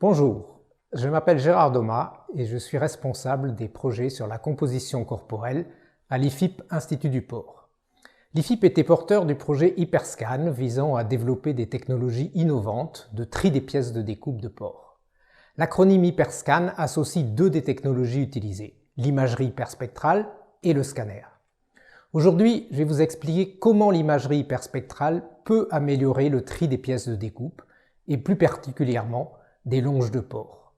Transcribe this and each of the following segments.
Bonjour, je m'appelle Gérard Domat et je suis responsable des projets sur la composition corporelle à l'IFIP Institut du Port. L'IFIP était porteur du projet Hyperscan visant à développer des technologies innovantes de tri des pièces de découpe de porc. L'acronyme Hyperscan associe deux des technologies utilisées, l'imagerie hyperspectrale et le scanner. Aujourd'hui, je vais vous expliquer comment l'imagerie hyperspectrale peut améliorer le tri des pièces de découpe et plus particulièrement des longes de porc.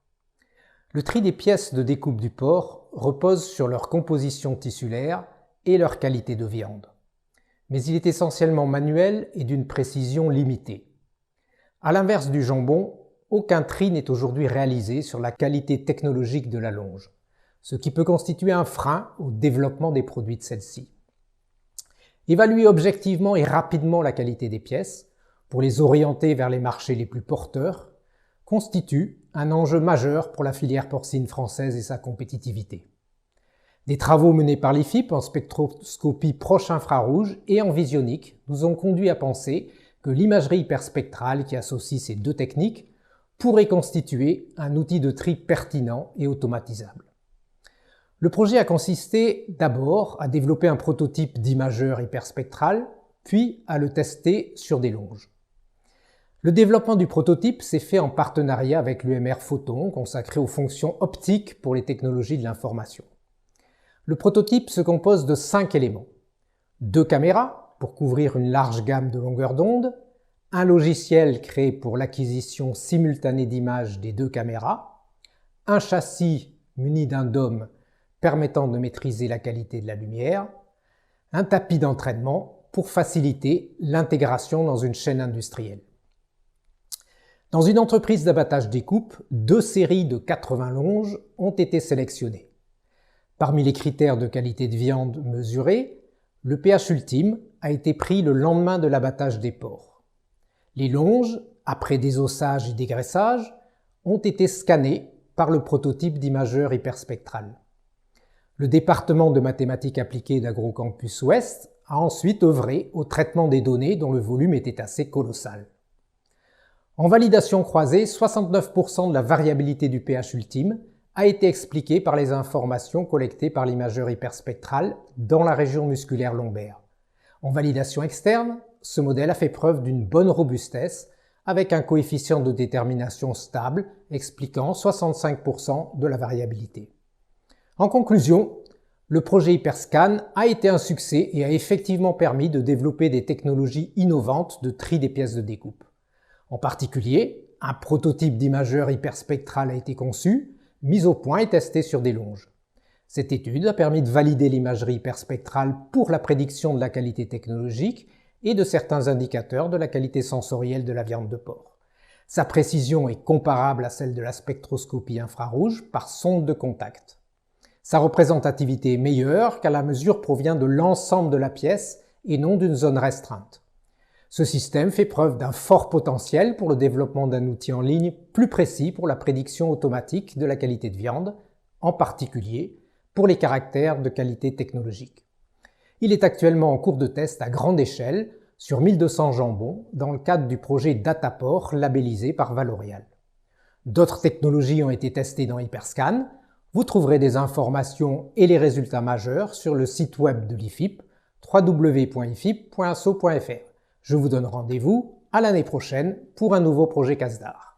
Le tri des pièces de découpe du porc repose sur leur composition tissulaire et leur qualité de viande. Mais il est essentiellement manuel et d'une précision limitée. À l'inverse du jambon, aucun tri n'est aujourd'hui réalisé sur la qualité technologique de la longe, ce qui peut constituer un frein au développement des produits de celle-ci. Évaluer objectivement et rapidement la qualité des pièces, pour les orienter vers les marchés les plus porteurs, constitue un enjeu majeur pour la filière porcine française et sa compétitivité. Des travaux menés par l'IFIP en spectroscopie proche infrarouge et en visionique nous ont conduit à penser que l'imagerie hyperspectrale qui associe ces deux techniques pourrait constituer un outil de tri pertinent et automatisable. Le projet a consisté d'abord à développer un prototype d'imageur hyperspectral, puis à le tester sur des longes. Le développement du prototype s'est fait en partenariat avec l'UMR Photon, consacré aux fonctions optiques pour les technologies de l'information. Le prototype se compose de 5 éléments. 2 caméras pour couvrir une large gamme de longueurs d'onde, un logiciel créé pour l'acquisition simultanée d'images des 2 caméras, un châssis muni d'un dôme permettant de maîtriser la qualité de la lumière, un tapis d'entraînement pour faciliter l'intégration dans une chaîne industrielle. Dans une entreprise d'abattage découpe, 2 séries de 80 longes ont été sélectionnées. Parmi les critères de qualité de viande mesurés, le pH ultime a été pris le lendemain de l'abattage des porcs. Les longes, après désossage et dégraissage, ont été scannées par le prototype d'imageur hyperspectral. Le département de mathématiques appliquées d'AgroCampus Ouest a ensuite œuvré au traitement des données dont le volume était assez colossal. En validation croisée, 69% de la variabilité du pH ultime a été expliquée par les informations collectées par l'imageur hyperspectral dans la région musculaire lombaire. En validation externe, ce modèle a fait preuve d'une bonne robustesse avec un coefficient de détermination stable expliquant 65% de la variabilité. En conclusion, le projet Hyperscan a été un succès et a effectivement permis de développer des technologies innovantes de tri des pièces de découpe. En particulier, un prototype d'imageur hyperspectral a été conçu, mis au point et testé sur des longes. Cette étude a permis de valider l'imagerie hyperspectrale pour la prédiction de la qualité technologique et de certains indicateurs de la qualité sensorielle de la viande de porc. Sa précision est comparable à celle de la spectroscopie infrarouge par sonde de contact. Sa représentativité est meilleure car la mesure provient de l'ensemble de la pièce et non d'une zone restreinte. Ce système fait preuve d'un fort potentiel pour le développement d'un outil en ligne plus précis pour la prédiction automatique de la qualité de viande, en particulier pour les caractères de qualité technologique. Il est actuellement en cours de test à grande échelle sur 1200 jambons dans le cadre du projet Dataport labellisé par Valorial. D'autres technologies ont été testées dans Hyperscan. Vous trouverez des informations et les résultats majeurs sur le site web de l'IFIP www.ifip.asso.fr. Je vous donne rendez-vous à l'année prochaine pour un nouveau projet CASDAR.